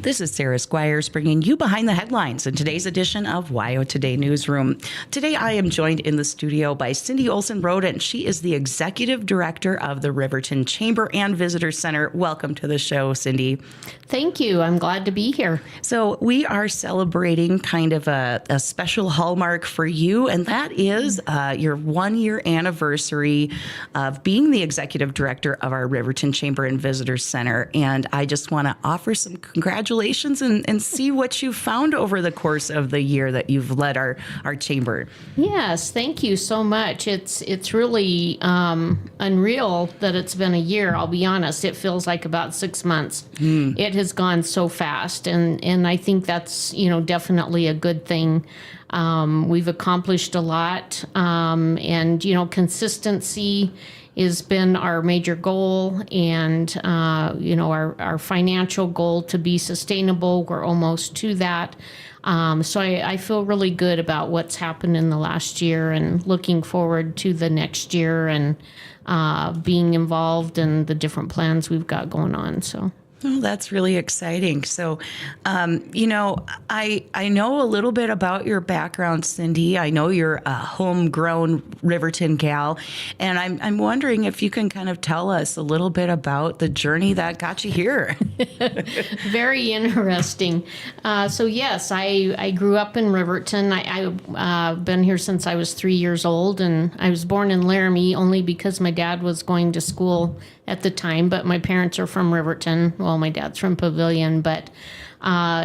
This is Sarah Squires bringing you behind the headlines in today's edition of WyoToday Newsroom. Today I am joined in the studio by Cindy Olson Roden. She is the Executive Director of the Riverton Chamber and Visitor Center. Welcome to the show, Cindy. Thank you. I'm glad to be here. So we are celebrating kind of a special hallmark for you, and that is your 1-year anniversary of being the Executive Director of our Riverton Chamber and Visitor Center. And I just want to offer some congratulations and see what you found over the course of the year that you've led our chamber. Yes, thank you so much. It's really unreal that it's been a year. I'll be honest, it feels like about 6 months. It has gone so fast, and I think that's definitely a good thing. We've accomplished a lot, and consistency has been our major goal, and our financial goal to be sustainable. We're almost to that. So I feel really good about what's happened in the last year and looking forward to the next year and being involved in the different plans we've got going on. So. Oh, that's really exciting. So, I know a little bit about your background, Cindy. I know you're a homegrown Riverton gal, and I'm wondering if you can kind of tell us a little bit about the journey that got you here. Very interesting. So yes, I grew up in Riverton. I've been here since I was 3 years old, and I was born in Laramie only because my dad was going to school at the time, but my parents are from Riverton. Well, my dad's from Pavilion, but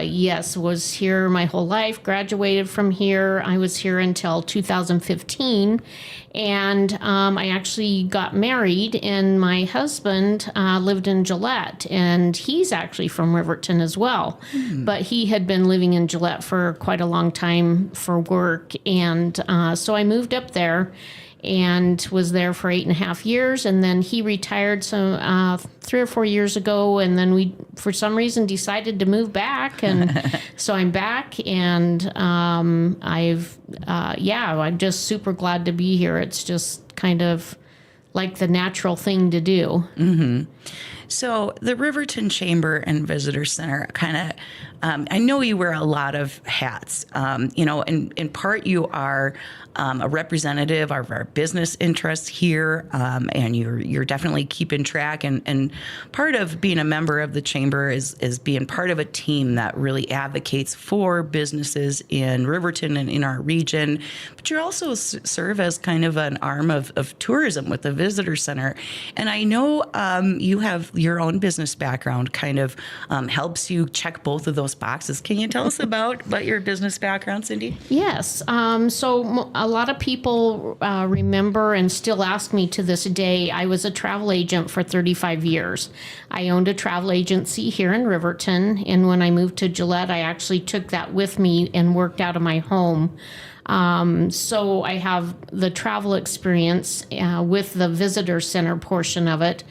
yes, was here my whole life, graduated from here. I was here until 2015, and I actually got married, and my husband lived in Gillette, and he's actually from Riverton as well. But he had been living in Gillette for quite a long time for work, and so I moved up there and was there for 8.5 years. And then he retired 3 or 4 years ago. And then we, for some reason, decided to move back. And so I'm back, and I'm just super glad to be here. It's just kind of like the natural thing to do. Mm-hmm. So the Riverton Chamber and Visitor Center kind of, I know you wear a lot of hats. In part you are a representative of our business interests here, and you're definitely keeping track. And part of being a member of the chamber is being part of a team that really advocates for businesses in Riverton and in our region. But you also serve as kind of an arm of tourism with the Visitor Center. And I know you have your own business background, kind of helps you check both of those boxes. Can you tell us about your business background, Cindy? Yes. So a lot of people remember and still ask me to this day. I was a travel agent for 35 years. I owned a travel agency here in Riverton, and when I moved to Gillette, I actually took that with me and worked out of my home. So I have the travel experience with the visitor center portion of it.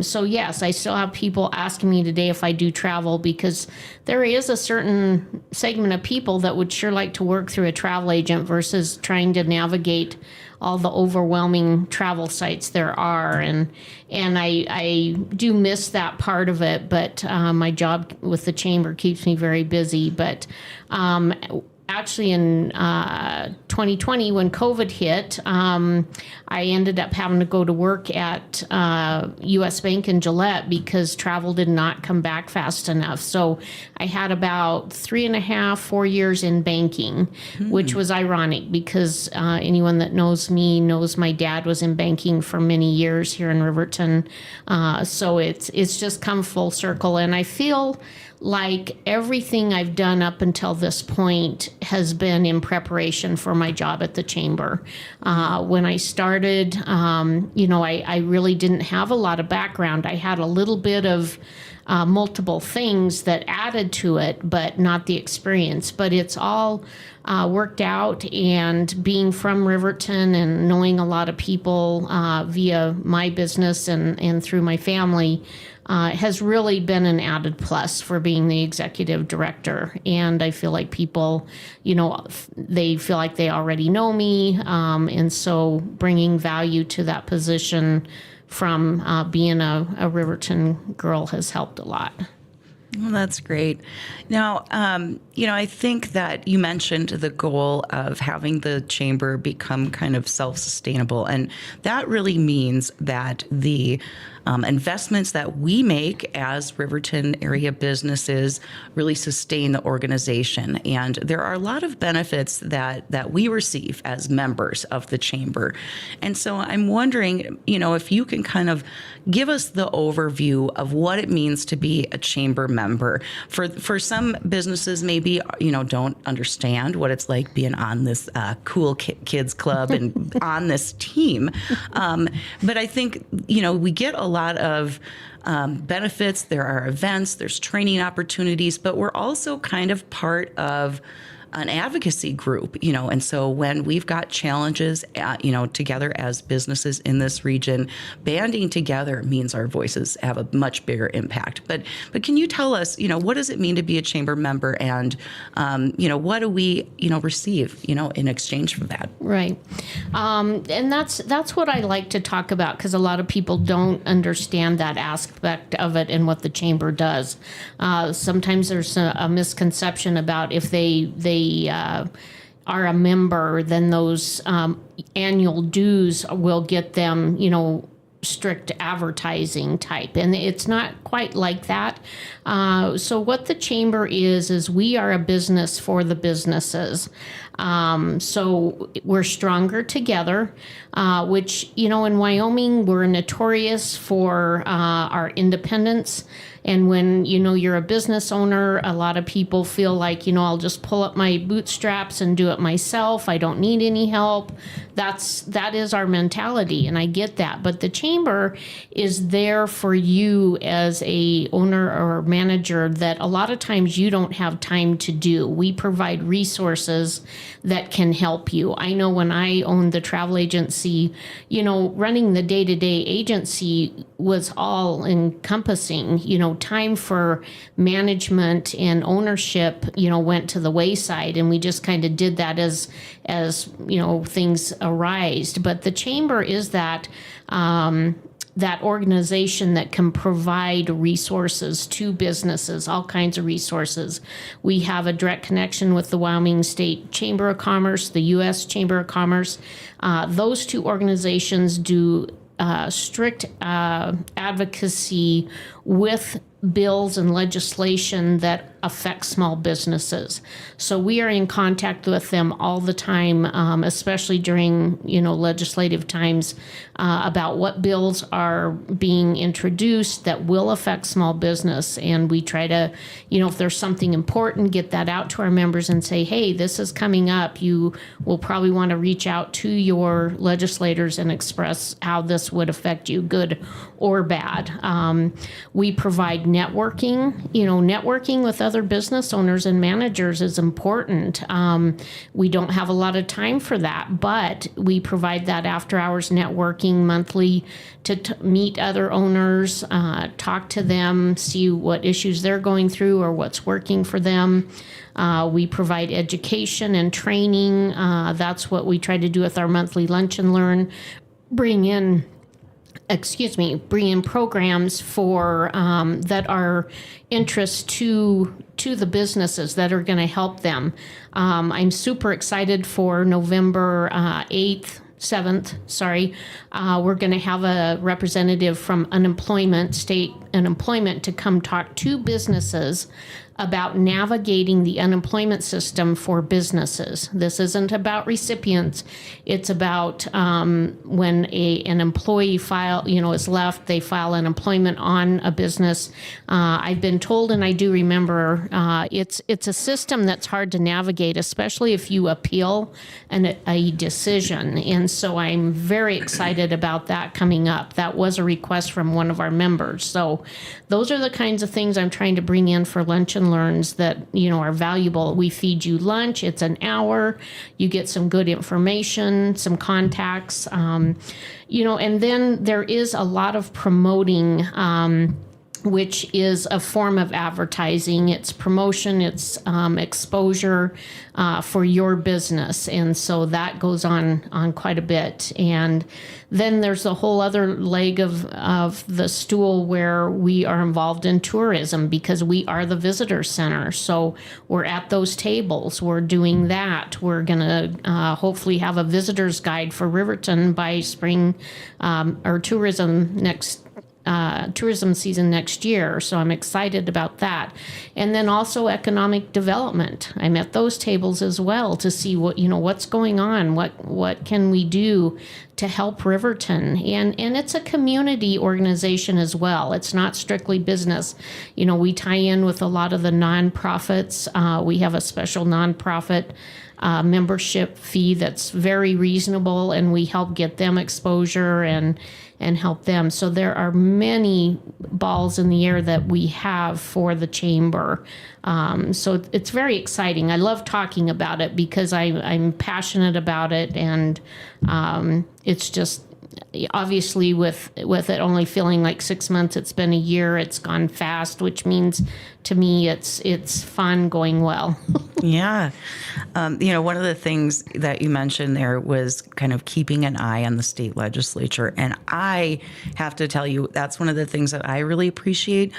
So yes, I still have people asking me today if I do travel, because there is a certain segment of people that would sure like to work through a travel agent versus trying to navigate all the overwhelming travel sites there are. And I do miss that part of it, but my job with the chamber keeps me very busy. But actually, in 2020, when COVID hit, I ended up having to go to work at U.S. Bank in Gillette because travel did not come back fast enough. So I had about 3.5, 4 years in banking, which was ironic because anyone that knows me knows my dad was in banking for many years here in Riverton. So it's just come full circle, and I feel like everything I've done up until this point has been in preparation for my job at the chamber. When I started, I really didn't have a lot of background. I had a little bit of multiple things that added to it, but not the experience. But it's all worked out, and being from Riverton and knowing a lot of people via my business and through my family, has really been an added plus for being the executive director. And I feel like people, they feel like they already know me. And so bringing value to that position from being a Riverton girl has helped a lot. Well, that's great. Now, I think that you mentioned the goal of having the chamber become kind of self-sustainable, and that really means that the investments that we make as Riverton area businesses really sustain the organization. And there are a lot of benefits that we receive as members of the chamber. And so I'm wondering, if you can kind of give us the overview of what it means to be a chamber member. For some businesses, maybe, don't understand what it's like being on this cool kids club and on this team. But I think, we get a lot of benefits. There are events, there's training opportunities, but we're also kind of part of an advocacy group, and so when we've got challenges, together as businesses in this region, banding together means our voices have a much bigger impact. But can you tell us, what does it mean to be a chamber member, and what do we, receive, in exchange for that? Right. And that's what I like to talk about, because a lot of people don't understand that aspect of it and what the chamber does. Sometimes there's a misconception about if they are a member, then those annual dues will get them, strict advertising type, and it's not quite like that. So what the chamber is we are a business for the businesses. So we're stronger together, which, in Wyoming, we're notorious for our independence. And when, you're a business owner, a lot of people feel like, I'll just pull up my bootstraps and do it myself. I don't need any help. That is our mentality, and I get that. But the chamber is there for you as a owner or manager that a lot of times you don't have time to do. We provide resources that can help you. I know when I owned the travel agency, running the day-to-day agency was all encompassing. Time for management and ownership, went to the wayside, and we just kind of did that as things arise. But the chamber is that organization that can provide resources to businesses, all kinds of resources. We have a direct connection with the Wyoming State Chamber of Commerce, the U.S. Chamber of Commerce. Those two organizations do strict advocacy with bills and legislation that affect small businesses. So we are in contact with them all the time, especially during, legislative times, about what bills are being introduced that will affect small business. And we try to, if there's something important, get that out to our members and say, hey, this is coming up. You will probably want to reach out to your legislators and express how this would affect you, good or bad. We provide networking. Networking with other business owners and managers is important. We don't have a lot of time for that, but we provide that after hours networking monthly to meet other owners, talk to them, see what issues they're going through or what's working for them. We provide education and training. That's what we try to do with our monthly lunch and learn. Bring in programs for that are interest to the businesses that are going to help them. I'm super excited for November 7th. We're going to have a representative from state unemployment to come talk to businesses about navigating the unemployment system for businesses. This isn't about recipients. It's about when an employee is left, they file unemployment on a business. I've been told, and I do remember, it's a system that's hard to navigate, especially if you appeal a decision. And so I'm very excited about that coming up. That was a request from one of our members. So those are the kinds of things I'm trying to bring in for lunch and learns that, are valuable. We feed you lunch. It's an hour. You get some good information, some contacts, and then there is a lot of promoting which is a form of advertising. It's promotion, it's exposure for your business. And so that goes on quite a bit. And then there's a whole other leg of the stool where we are involved in tourism because we are the visitor center. So we're at those tables. We're doing that. We're going to hopefully have a visitor's guide for Riverton by spring or tourism season next year. So I'm excited about that. And then also economic development. I'm at those tables as well to see what's going on, what can we do to help Riverton. And it's a community organization as well. It's not strictly business. We tie in with a lot of the nonprofits. We have a special nonprofit membership fee that's very reasonable, and we help get them exposure and help them. So there are many balls in the air that we have for the chamber. So it's very exciting. I love talking about it because I'm passionate about it, and it's just obviously with it only feeling like 6 months, it's been a year. It's gone fast, which means to me it's fun going well. Yeah. One of the things that you mentioned there was kind of keeping an eye on the state legislature. And I have to tell you, that's one of the things that I really appreciate.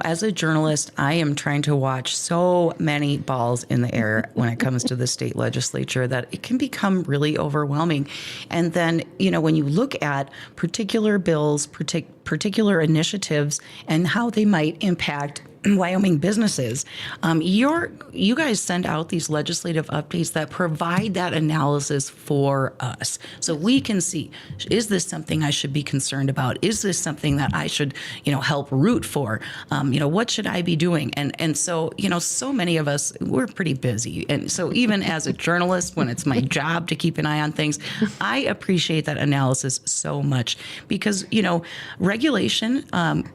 As a journalist, I am trying to watch so many balls in the air when it comes to the state legislature that it can become really overwhelming. And then, when you look at particular bills, particular initiatives, and how they might impact Wyoming businesses. You guys send out these legislative updates that provide that analysis for us, so we can see, is this something I should be concerned about? Is this something that I should, help root for? What should I be doing? And so, so many of us, we're pretty busy, and so even as a journalist, when it's my job to keep an eye on things, I appreciate that analysis so much because regulation,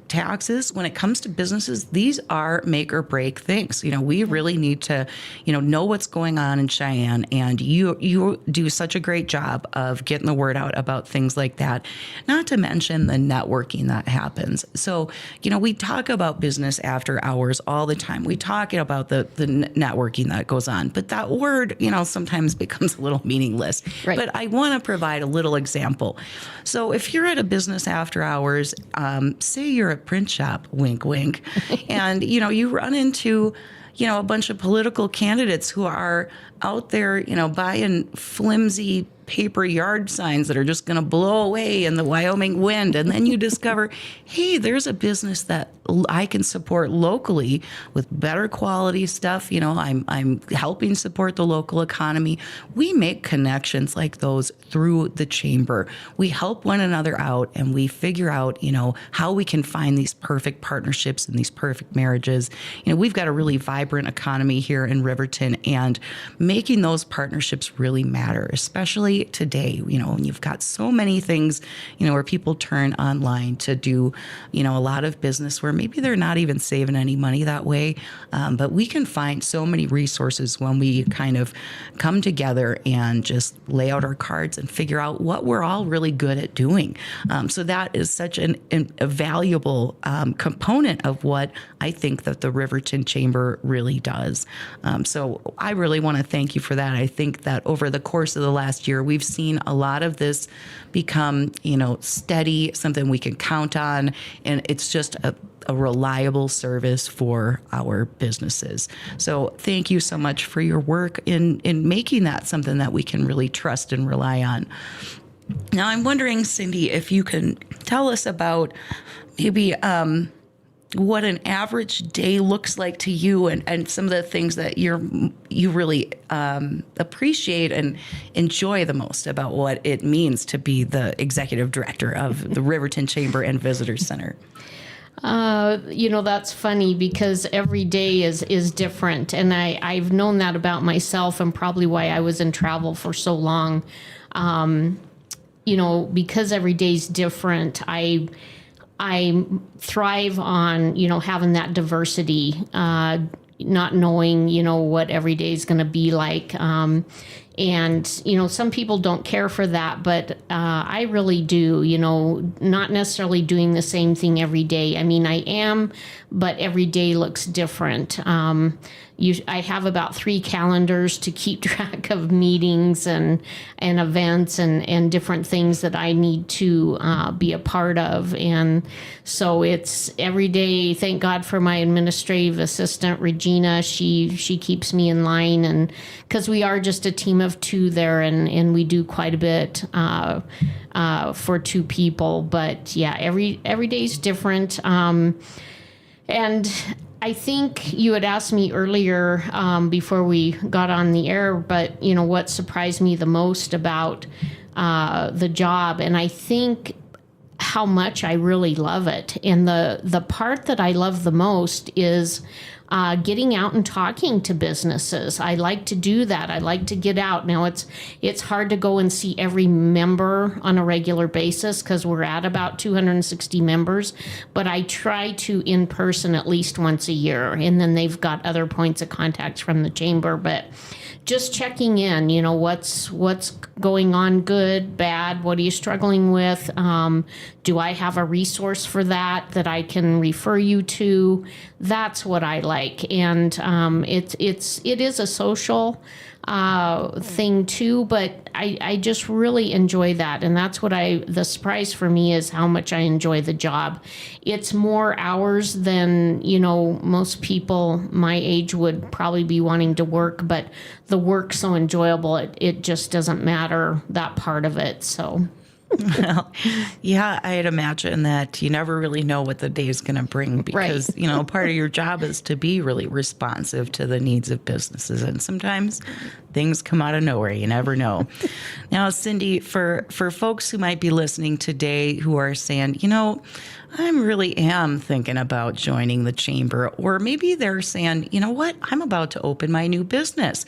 taxes, when it comes to businesses, these are make or break things. We really need to, know what's going on in Cheyenne, and you do such a great job of getting the word out about things like that, not to mention the networking that happens. So, we talk about business after hours all the time. We talk about the networking that goes on, but that word, sometimes becomes a little meaningless. Right. But I want to provide a little example. So if you're at a business after hours, say you're a print shop, wink, wink, and, you run into, a bunch of political candidates who are out there, buying flimsy paper yard signs that are just going to blow away in the Wyoming wind. And then you discover, hey, there's a business that I can support locally with better quality stuff. I'm helping support the local economy. We make connections like those through the chamber. We help one another out, and we figure out, how we can find these perfect partnerships and these perfect marriages. We've got a really vibrant economy here in Riverton, and making those partnerships really matter, especially today, when you've got so many things, where people turn online to do, a lot of business where maybe they're not even saving any money that way. But we can find so many resources when we kind of come together and just lay out our cards and figure out what we're all really good at doing. So that is such a valuable component of what I think that the Riverton Chamber really does. So I really want to thank you for that. I think that over the course of the last year, we've seen a lot of this become, steady, something we can count on, and it's just a reliable service for our businesses. So thank you so much for your work in making that something that we can really trust and rely on. Now, I'm wondering, Cindy, if you can tell us about maybe what an average day looks like to you, and some of the things that you really appreciate and enjoy the most about what it means to be the executive director of the Riverton Chamber and Visitor Center. That's funny because every day is different. And I've known that about myself, and probably why I was in travel for so long. Because every day's different, I thrive on, having that diversity, not knowing, what every day is going to be like. And, some people don't care for that, but I really do, not necessarily doing the same thing every day. I mean, I am, but every day looks different. I have about 3 calendars to keep track of meetings and events and different things that I need to be a part of. And so it's every day. Thank God for my administrative assistant, Regina. She keeps me in line, and because we are just a team of 2 there, and we do quite a bit for 2 people. But yeah, every day is different. And I think you had asked me earlier before we got on the air, but what surprised me the most about the job, and I think how much I really love it. And the part that I love the most is getting out and talking to businesses. I like to do that. I like to get out. Now it's hard to go and see every member on a regular basis because we're at about 260 members, but I try to in person at least once a year. And then they've got other points of contacts from the chamber, but just checking in, what's going on, good, bad, what are you struggling with? Do I have a resource for that I can refer you to? That's what I like. And it is a social thing too, but I just really enjoy that. And that's what the surprise for me is how much I enjoy the job. It's more hours than, most people my age would probably be wanting to work, but the work's so enjoyable. It just doesn't matter, that part of it. So. Well, yeah, I'd imagine that you never really know what the day is going to bring because, part of your job is to be really responsive to the needs of businesses. And sometimes things come out of nowhere. You never know. Now, Cindy, for folks who might be listening today who are saying, I really am thinking about joining the chamber, or maybe they're saying, you know what, I'm about to open my new business.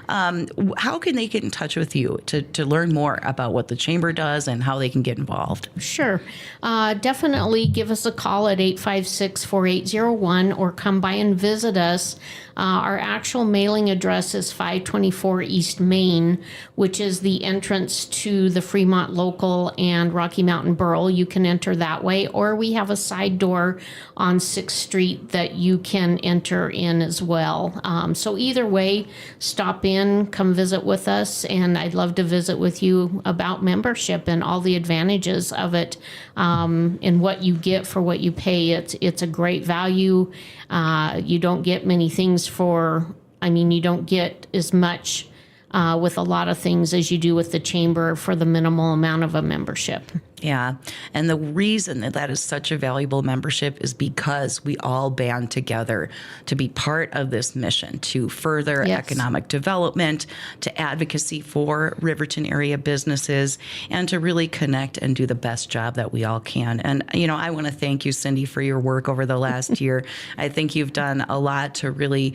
How can they get in touch with you to learn more about what the chamber does and how they can get involved? Sure. Definitely give us a call at 856-4801 or come by and visit us. Our actual mailing address is 524 East Main, which is the entrance to the Fremont Local and Rocky Mountain Borough. You can enter that way, or we have a side door on 6th Street that you can enter in as well. So either way, stop in, come visit with us, and I'd love to visit with you about membership and all the advantages of it, and what you get for what you pay. It's a great value. You don't get many things you don't get as much with a lot of things as you do with the chamber for the minimal amount of a membership. Yeah. And the reason that is such a valuable membership is because we all band together to be part of this mission to further economic development, to advocacy for Riverton area businesses, and to really connect and do the best job that we all can. And, I want to thank you, Cindy, for your work over the last year. I think you've done a lot to really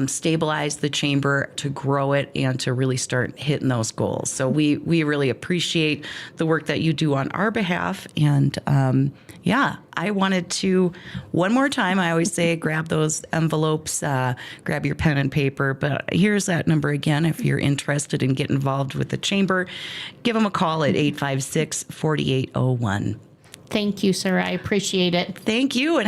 stabilize the chamber, to grow it, and to really start hitting those goals. So we really appreciate the work that you do on our behalf. And I wanted to, one more time, I always say, grab those envelopes, grab your pen and paper. But here's that number again. If you're interested in getting involved with the chamber, give them a call at 856-4801. Thank you, sir. I appreciate it. Thank you. And